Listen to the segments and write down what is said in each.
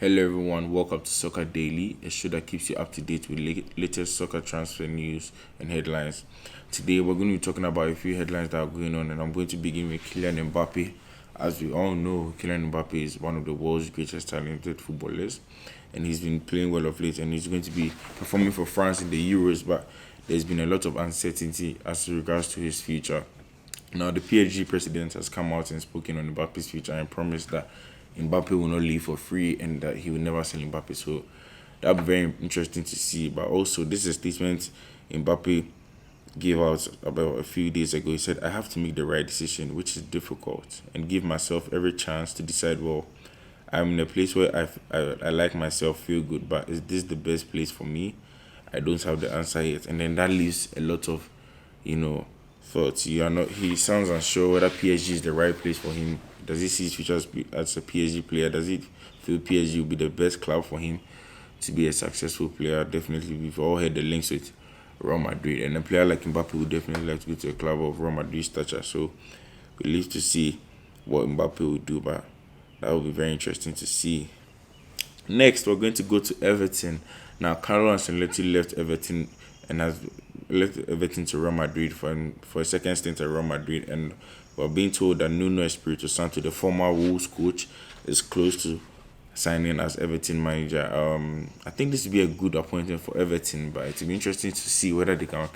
Hello everyone, welcome to Soccer Daily, a show that keeps you up to date with latest soccer transfer news and headlines. Today we're going to be talking about a few headlines that are going on, and I'm going to begin with Kylian Mbappe. As we all know, Kylian Mbappe is one of the world's greatest talented footballers, and he's been playing well of late, and he's going to be performing for France in the Euros, but there's been a lot of uncertainty as regards to his future. Now, the PSG president has come out and spoken on Mbappe's future and promised that Mbappe will not leave for free and that he will never sell Mbappe. So that'll be very interesting to see. But also, this is a statement Mbappe gave out about a few days ago. He said, I have to make the right decision, which is difficult, and give myself every chance to decide, well, I'm in a place where I like myself, feel good, but is this the best place for me? I don't have the answer yet. And then that leaves a lot of, you know, thoughts. You are not. He sounds unsure whether PSG is the right place for him. Does he see his future as a PSG player? Does he feel PSG will be the best club for him to be a successful player? Definitely, we've all heard the links with Real Madrid, and a player like Mbappe would definitely like to go to a club of Real Madrid stature. So we live to see what Mbappe will do, but that will be very interesting to see. Next, we're going to go to Everton. Now, Carlo Ancelotti left Everton and has left Everton to Real Madrid for a second stint at Real Madrid, and we're being told that Nuno Espirito Santo, the former Wolves coach, is close to signing as Everton manager. I think this will be a good appointment for Everton, but it will be interesting to see whether they can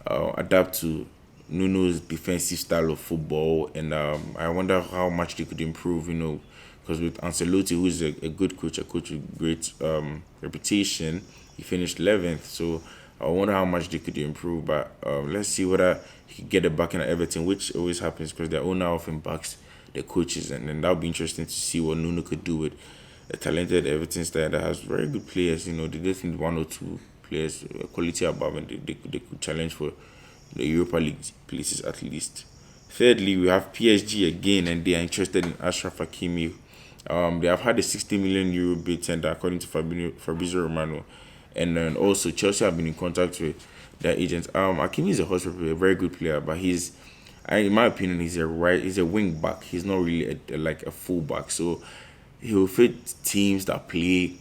adapt to Nuno's defensive style of football, and I wonder how much they could improve. Because with Ancelotti, who is a good coach, a coach with great reputation, he finished 11th. So I wonder how much they could improve. But let's see whether he could get the backing at Everton, which always happens because the owner often backs the coaches, and then that'll be interesting to see what Nuno could do with a talented Everton side that has very good players. They just need one or two players, quality above, and they could challenge for the Europa League places at least. Thirdly, we have PSG again, and they are interested in Ashraf Hakimi. They have had a 60 million euro bid tender according to Fabrizio Romano, and then also Chelsea have been in contact with their agent. Hakimi is a horse a very good player, but in my opinion, he's a wing back. He's not really like a full back, so he will fit teams that play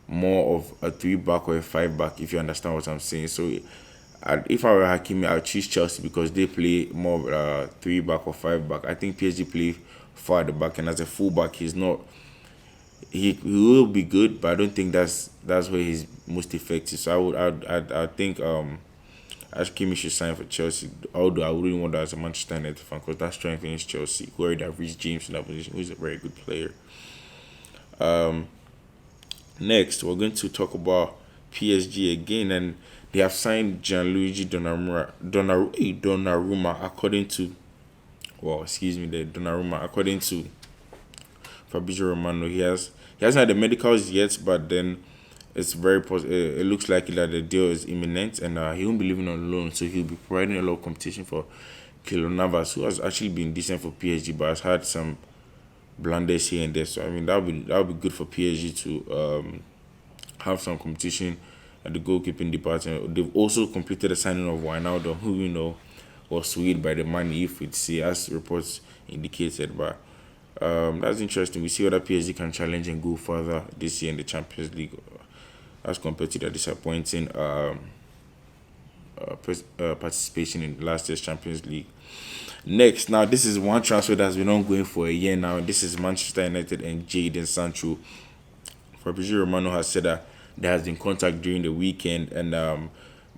more of a three back or a five back, if you understand what I'm saying. So if I were Hakimi, I would choose Chelsea because they play more three back or five back. I think PSG play far at the back, and as a full back, he's not. He will be good, but I don't think that's where he's most effective. So I think Hakimi should sign for Chelsea. Although I wouldn't want that as a Manchester United fan because that strengthens Chelsea, who already have reached James in that position, who is a very good player. Next, we're going to talk about PSG again, and they have signed Gianluigi Donnarumma according to, the Donnarumma according to Fabrizio Romano. He hasn't had the medicals yet, but then it's it looks like that the deal is imminent, and he won't be living on loan, so he'll be providing a lot of competition for Keylor Navas, who has actually been decent for PSG, but has had some blunders here and there. So I mean that'll be good for PSG to have some competition at the goalkeeping department. They've also completed the signing of Wijnaldum, who was swayed by the money, if we'd see, as reports indicated. But that's interesting. We see whether PSG can challenge and go further this year in the Champions League as compared to the disappointing participation in last year's Champions League. Next, now this is one transfer that's been ongoing for a year now. This is Manchester United and Jadon Sancho. Fabrizio Romano has said that there has been contact during the weekend, and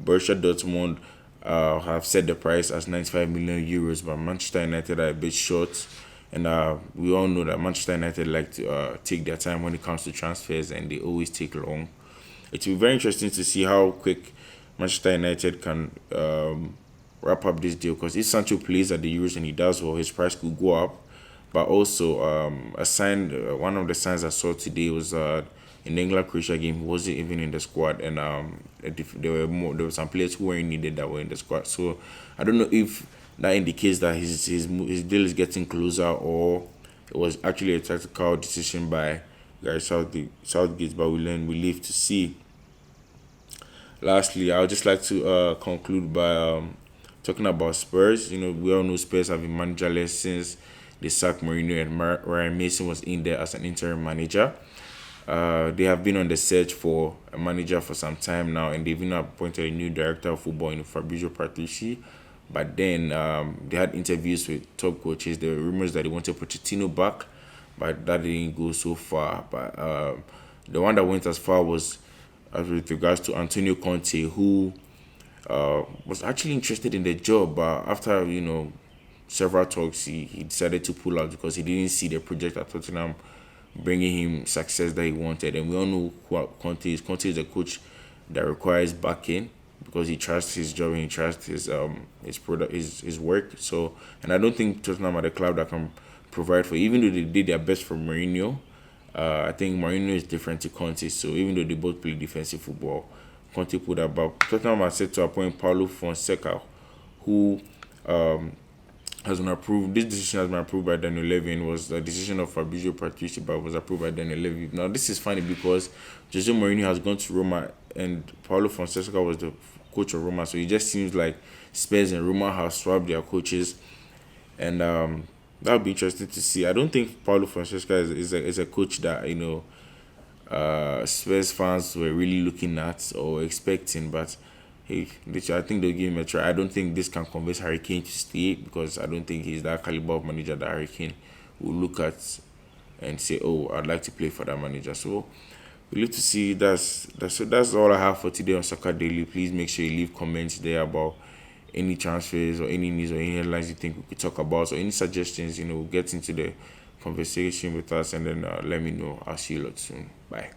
Borussia Dortmund have set the price as 95 million euros, but Manchester United are a bit short. And we all know that Manchester United like to take their time when it comes to transfers, and they always take long. It will be very interesting to see how quick Manchester United can wrap up this deal, because if Sancho plays at the Euros and he does well, his price could go up. But also, one of the signs I saw today was in the England-Croatia game, he wasn't even in the squad, and there were some players who weren't needed that were in the squad. So I don't know if that indicates that his deal is getting closer, or it was actually a tactical decision by Gareth Southgate, but we live to see. Lastly, I would just like to conclude by talking about Spurs. We all know Spurs have been managerless since they sacked Mourinho, and Ryan Mason was in there as an interim manager. They have been on the search for a manager for some time now, and they've even appointed a new director of football in Fabrizio Paratici. But then they had interviews with top coaches. There were rumors that they wanted Pochettino back, but that didn't go so far. But the one that went as far was with regards to Antonio Conte, who was actually interested in the job, but after several talks, he decided to pull out because he didn't see the project at Tottenham bringing him success that he wanted. And we all know who Conte is. Conte is a coach that requires backing because he trusts his job and he trusts his product, his work. So, and I don't think Tottenham are the club that can provide for. Even though they did their best for Mourinho, I think Mourinho is different to Conte. So even though they both play defensive football, Conte put that back. Tottenham are set to appoint Paulo Fonseca, who has been approved. This decision has been approved by Daniel Levy and was the decision of Fabrizio Paratici, but was approved by Daniel Levy. Now this is funny because Jose Mourinho has gone to Roma and Paulo Fonseca was the coach of Roma, so it just seems like Spurs and Roma have swapped their coaches, and that would be interesting to see. I don't think Paulo Fonseca is a coach that Spurs fans were really looking at or expecting, but hey, I think they'll give him a try. I don't think this can convince Harry Kane to stay because I don't think he's that caliber of manager that Harry Kane will look at and say, "Oh, I'd like to play for that manager." So we look to see. That's all I have for today on Soccer Daily. Please make sure you leave comments there about any transfers or any news or any headlines you think we could talk about or any suggestions. Get into the conversation with us and then let me know. I'll see you lot soon. Bye.